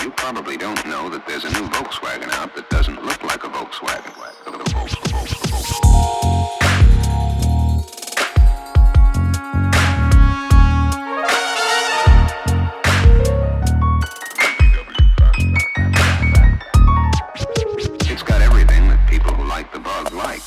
You probably don't know that there's a new Volkswagen out that doesn't look like a Volkswagen. It's got everything that people who like the bug like.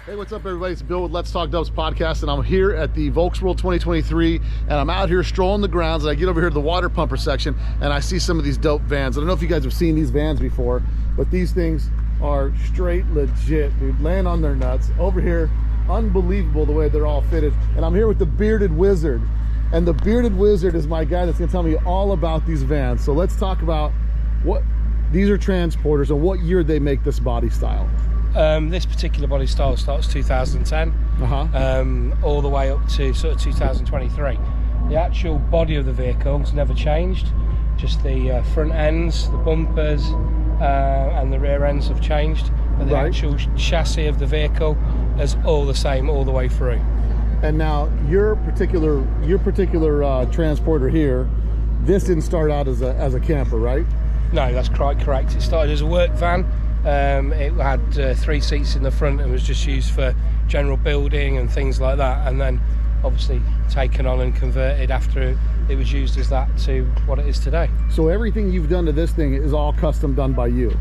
Hey, what's up, everybody? It's Bill with Let's Talk Dubs podcast, and I'm here at the Volksworld 2023, and I'm out here strolling the grounds, and I get over here to the water pumper section, and I see some of these dope vans. I don't know if you guys have seen these vans before, but these things are straight legit, dude. Laying on their nuts. Over here, unbelievable the way they're all fitted. And I'm here with the Bearded Wizard, and the Bearded Wizard is my guy that's gonna tell me all about these vans. So let's talk about what these are, transporters, and what year they make this body style. This particular body style starts 2010, all the way up to sort of 2023. The actual body of the vehicle has never changed, just the front ends, the bumpers, and the rear ends have changed, but the actual chassis of the vehicle is all the same all the way through. And now your particular transporter here, this didn't start out as a camper, right? No, that's quite correct. It started as a work van. It had 3 seats in the front and was just used for general building and things like that, and then obviously taken on and converted after it was used as that to what it is today. So everything you've done to this thing is all custom done by you?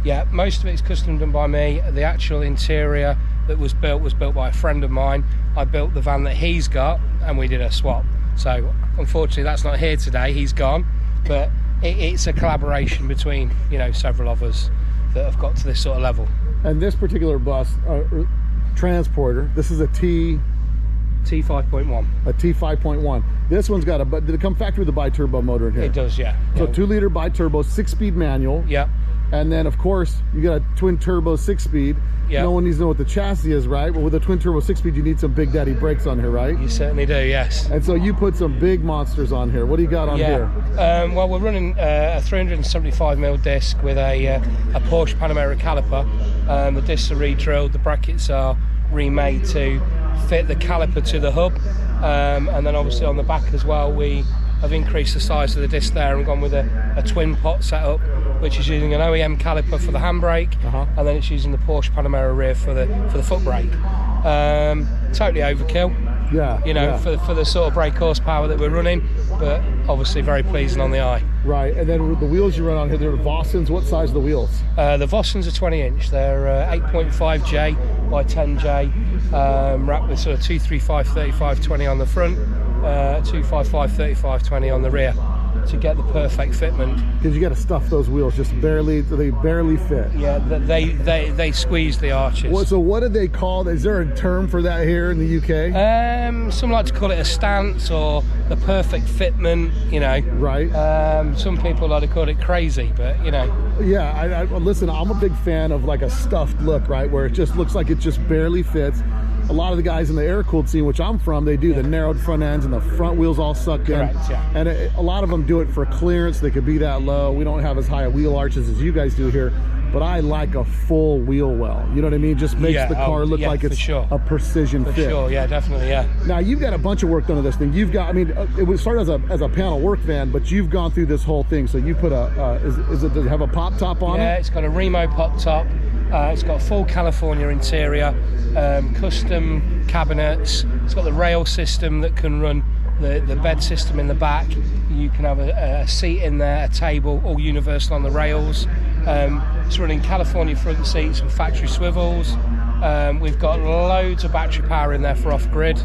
Yeah, most of it's custom done by me. The actual interior that was built by a friend of mine. I built the van that he's got and we did a swap. So unfortunately that's not here today, he's gone, but it's a collaboration between, you know, several of us that have got to this sort of level. And this particular bus transporter, this is a T5.1. A T5.1. This one's got did it come factory with a bi-turbo motor in here? It does, yeah. So 2-liter bi-turbo, 6-speed manual. Yeah. And then of course you got a twin turbo 6-speed. Yeah. No one needs to know what the chassis is, right? But with a twin turbo 6-speed, you need some big daddy brakes on here, right? You certainly do, yes. And so you put some big monsters on here. What do you got on here? Well, we're running a 375mm disc with a Porsche Panamera caliper. The discs are re-drilled, the brackets are remade to fit the caliper to the hub, and then obviously on the back as well we have increased the size of the disc there and gone with a twin pot setup, which is using an OEM caliper for the handbrake, and then it's using the Porsche Panamera rear for the foot brake. Totally overkill, for the sort of brake horsepower that we're running, but obviously very pleasing on the eye. Right, and then the wheels you run on here, they're Vossens. What size are the wheels? The Vossens are 20-inch. They're 8.5J by 10J, wrapped with sort of 235/35/20 on the front, 255/35/20 on the rear, to get the perfect fitment. Because you got to stuff those wheels, they barely fit. Yeah, they squeeze the arches. So what do they call? Is there a term for that here in the UK? Some like to call it a stance or the perfect fitment, you know. Right. Some people like to call it crazy, but you know. Yeah, listen, I'm a big fan of like a stuffed look, right, where it just looks like it just barely fits. A lot of the guys in the air-cooled scene, which I'm from, they do the narrowed front ends and the front wheels all sucked in. Correct, yeah. And a lot of them do it for clearance. They could be that low. We don't have as high wheel arches as you guys do here, but I like a full wheel well. You know what I mean? Just makes the car look like it's a precision fit. For sure, yeah, definitely, yeah. Now, you've got a bunch of work done to this thing. You've got, I mean, it was started as a panel work van, but you've gone through this whole thing. So you put does it have a pop top on it? Yeah, it's got a Remo pop top. It's got a full California interior, custom cabinets. It's got the rail system that can run the bed system in the back. You can have a seat in there, a table, all universal on the rails. It's running California front seats and factory swivels. We've got loads of battery power in there for off-grid.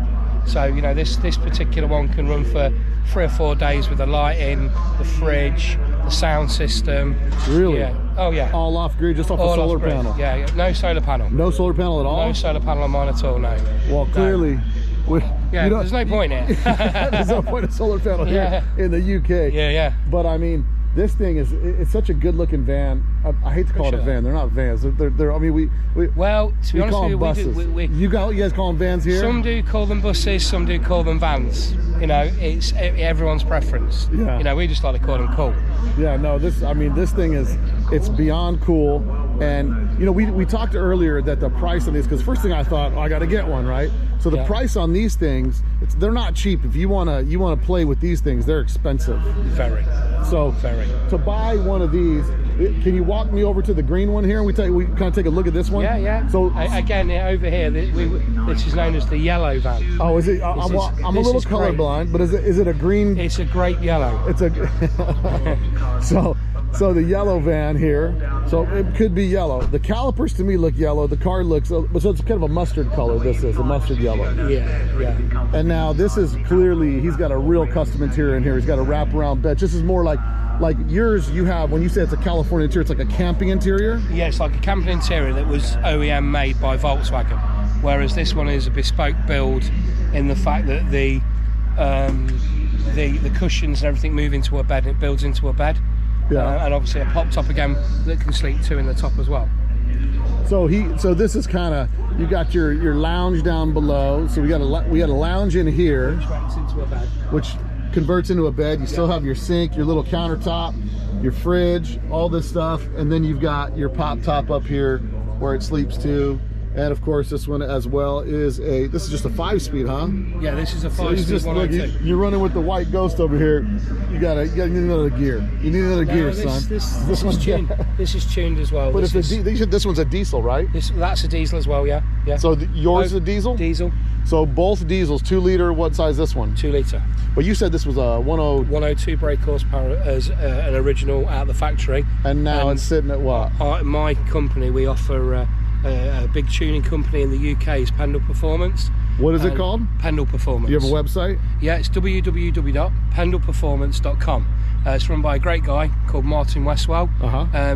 So, you know, this particular one can run for 3 or 4 days with the lighting, the fridge, the sound system. Really? Yeah. Oh yeah. All off grid, just off the solar panel? Yeah, no solar panel. No solar panel at all? No solar panel on mine at all, no. Well, clearly... Yeah, there's no point in it. There's no point in solar panel here in the UK. Yeah. But I mean, this thing it's such a good looking van. I hate to call it a van. They're not vans. They're I mean, well, to be honest with you, you guys call them vans here? Some do call them buses, some do call them vans. You know, it's everyone's preference. Yeah. You know, we just like to call them cool. Yeah, no, this thing it's beyond cool. And you know, we talked earlier that the price on these, because first thing I thought, oh, I got to get one, right? So the price on these things, they're not cheap. If you wanna play with these things, they're expensive. Very. So to buy one of these, can you walk me over to the green one here, and we kind of take a look at this one? Yeah. So again, over here, this is known as the yellow van. Oh, is it? I'm a little colorblind, but is it a green? It's a grape yellow. It's a so the yellow van here. So it could be yellow. The calipers to me look yellow. The car looks, so it's kind of a mustard color. This is a mustard yellow. Yeah. And now this is clearly, he's got a real custom interior in here. He's got a wraparound bench. This is more like yours. You have, when you say it's a California interior, it's like a camping interior. Yeah, it's like a camping interior that was OEM made by Volkswagen, whereas this one is a bespoke build in the fact that the cushions and everything move into a bed. It builds into a bed. Yeah. And obviously a pop top again that can sleep two in the top as well. So this is kind of, you got your lounge down below. So we got a lounge in here, which converts into a bed. You still have your sink, your little countertop, your fridge, all this stuff, and then you've got your pop top up here where it sleeps too. And of course, this one as well is this is just a 5-speed, huh? Yeah, this is a 5-speed 102. You're running with the white Ghost over here. You need another gear. You need another gear, son. This one's tuned. This is tuned as well. But this one's a diesel, right? That's a diesel as well, yeah. So yours is a diesel? Diesel. So both diesels, 2 liter. What size is this one? 2 litre. But you said this was a 102 brake horsepower as an original out of the factory. And now it's sitting at what? My company, we offer a big tuning company in the UK is Pendle Performance. What is it called? Pendle Performance. Do you have a website? Yeah, it's www.pendleperformance.com. It's run by a great guy called Martin Westwell.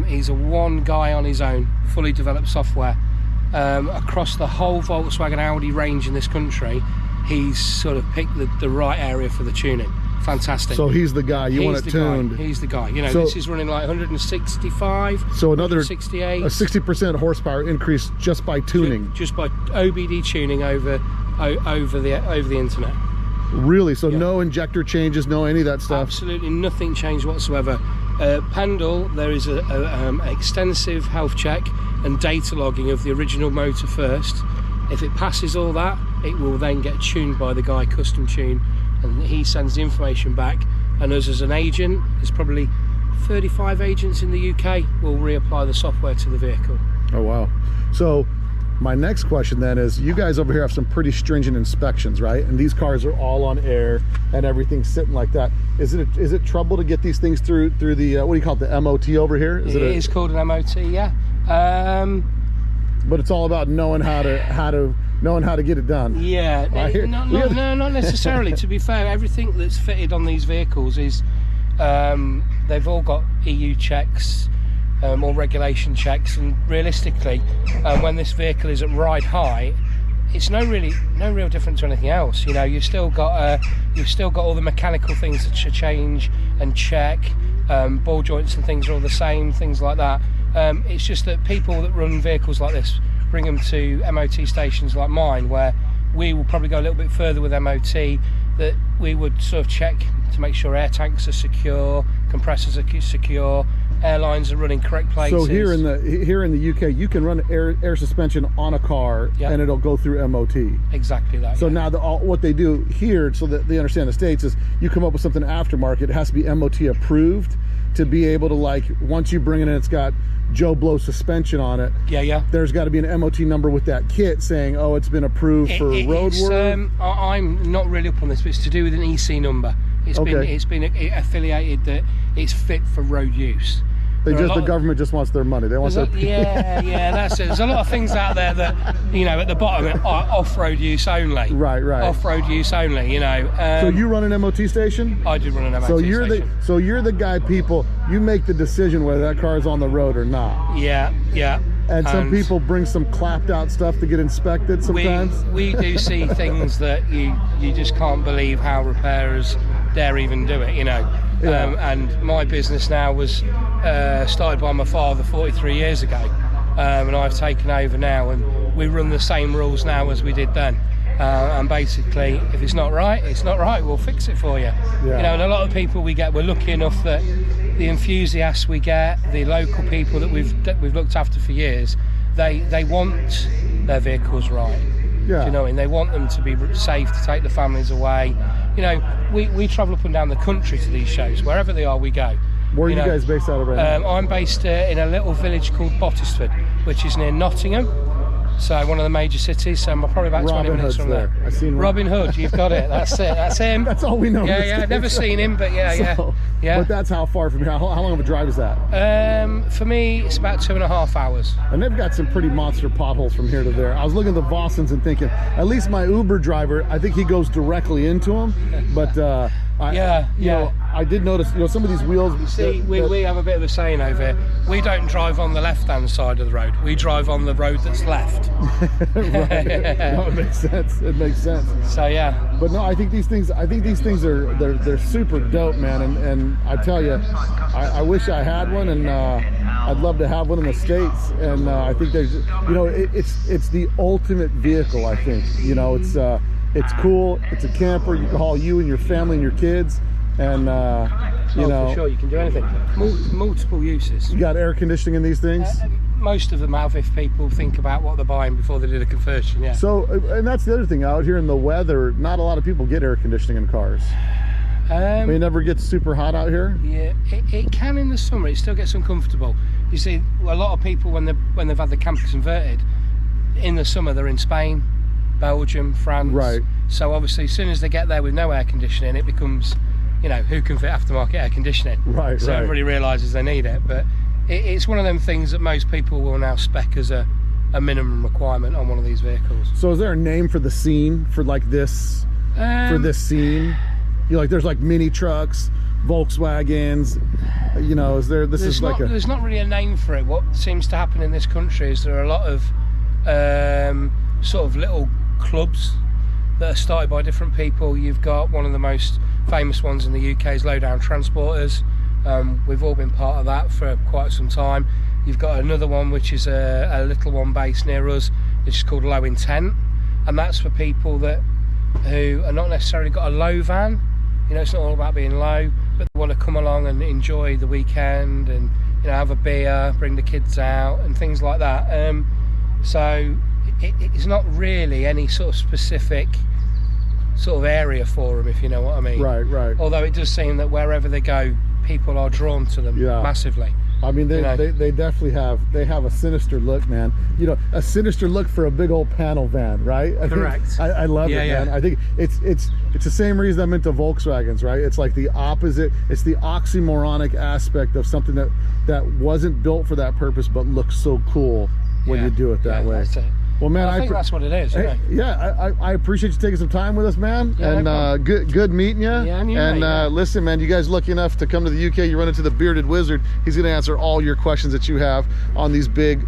He's a one guy on his own, fully developed software. Across the whole Volkswagen Audi range in this country, he's sort of picked the right area for the tuning. Fantastic. So he's the guy. You want it tuned. He's the guy. You know, this is running like 165. So another 68. A 60% horsepower increase just by tuning. Just by OBD tuning over the internet. Really? So no injector changes, no any of that stuff. Absolutely nothing changed whatsoever. Pendle, there is a extensive health check and data logging of the original motor first. If it passes all that, it will then get tuned by the guy, custom tune, and he sends the information back, and us as an agent, there's probably 35 agents in the UK, will reapply the software to the vehicle. Oh wow. So my next question then is, you guys over here have some pretty stringent inspections, right? And these cars are all on air and everything's sitting like that. Is it trouble to get these things through the what do you call it, the MOT over here? It is called an MOT, yeah. But it's all about knowing how to get it done. Yeah, no, not necessarily. To be fair, everything that's fitted on these vehicles is they've all got EU checks or regulation checks, and realistically, when this vehicle is at ride height, it's no real different to anything else. You know, you've still got all the mechanical things that should change and check. Ball joints and things are all the same, things like that. It's just that people that run vehicles like this bring them to MOT stations like mine, where we will probably go a little bit further with MOT, that we would sort of check to make sure air tanks are secure, compressors are secure, airlines are running correct places. So here in the UK, you can run air suspension on a car, and it'll go through MOT. Exactly that. So now what they do here, so that they understand the States, is you come up with something aftermarket, it has to be MOT approved to be able to, like, once you bring it in, it's got Joe Blow suspension on it. Yeah. There's got to be an MOT number with that kit saying, oh, it's been approved for roadwork. I'm not really up on this, but it's to do with an EC number. It's been affiliated that it's fit for road use. The government just wants their money. They want their yeah, that's it. There's a lot of things out there that, you know, at the bottom are off-road use only. Right. Off-road use only, you know. So you run an MOT station? I do run an MOT station. So you're the guy, you make the decision whether that car is on the road or not. Yeah. And some people bring some clapped out stuff to get inspected sometimes. We do see things that you just can't believe how repairers dare even do it, you know. Yeah. And my business now was started by my father 43 years ago, and I've taken over now, and we run the same rules now as we did then. And basically, if it's not right, it's not right. We'll fix it for you. Yeah. You know, and a lot of people we're lucky enough that the enthusiasts we get, the local people that we've looked after for years, they want their vehicles right. Yeah. Do you know what I mean? They want them to be safe, to take the families away. You know, we travel up and down the country to these shows. Wherever they are, we go. Where are you guys based out of right now? I'm based in a little village called Bottisford, which is near Nottingham. So one of the major cities. So I'm probably about 20 minutes from there. I've seen Robin Hood. You've got it. That's it. That's him. That's all we know. Yeah. I've never seen him, but yeah. But that's how far from here. How long of a drive is that? For me, it's about 2.5 hours. And they've got some pretty monster potholes from here to there. I was looking at the Vossens and thinking, at least my Uber driver, I think he goes directly into them. But I did notice, some of these wheels. See, we have a bit of a saying over here. We don't drive on the left-hand side of the road. We drive on the road that's left. Right. No, it makes sense. It makes sense. So yeah. But no, I think these things are they're super dope, man. And I tell you, I wish I had one, and I'd love to have one in the States. And I think there's, it's the ultimate vehicle. I think, it's cool. It's a camper. You can haul you and your family and your kids. And for sure, you can do anything. Multiple uses. You got air conditioning in these things. Most of them have, if people think about what they're buying before they do the conversion. Yeah. So, and that's the other thing, out here in the weather, not a lot of people get air conditioning in cars. It never gets super hot out here. Yeah, it can in the summer. It still gets uncomfortable. You see, a lot of people when they've had the campers converted, in the summer they're in Spain, Belgium, France. Right. So obviously, as soon as they get there with no air conditioning, it becomes, who can fit aftermarket air conditioning? Right. So everybody realises they need it, but it's one of them things that most people will now spec as a minimum requirement on one of these vehicles. So is there a name for the scene for like this? For this scene, there's like mini trucks, Volkswagens. Is there? There's not really a name for it. What seems to happen in this country is there are a lot of sort of little clubs that are started by different people. You've got one of the most famous ones in the UK is Low Down Transporters. We've all been part of that for quite some time. You've got another one which is a little one based near us, which is called Low Intent, and that's for people who are not necessarily got a low van. It's not all about being low, but they want to come along and enjoy the weekend and have a beer, bring the kids out and things like that. So it's not really any sort of specific sort of area for them, if you know what I mean. Right. Although it does seem that wherever they go, people are drawn to them massively. I mean, they definitely have a sinister look, man. A sinister look for a big old panel van, right? Correct. I love it, man. I think it's the same reason I'm into Volkswagens, right? It's like the opposite. It's the oxymoronic aspect of something that wasn't built for that purpose, but looks so cool when you do it that way. That's it. Well, man, I think that's what it is. I appreciate you taking some time with us, man. Yeah, and good meeting you. Yeah, and you, and listen, man, you guys lucky enough to come to the UK. You run into the Bearded Wizard. He's going to answer all your questions that you have on these big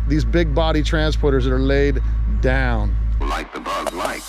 body transporters that are laid down. Like the bug like.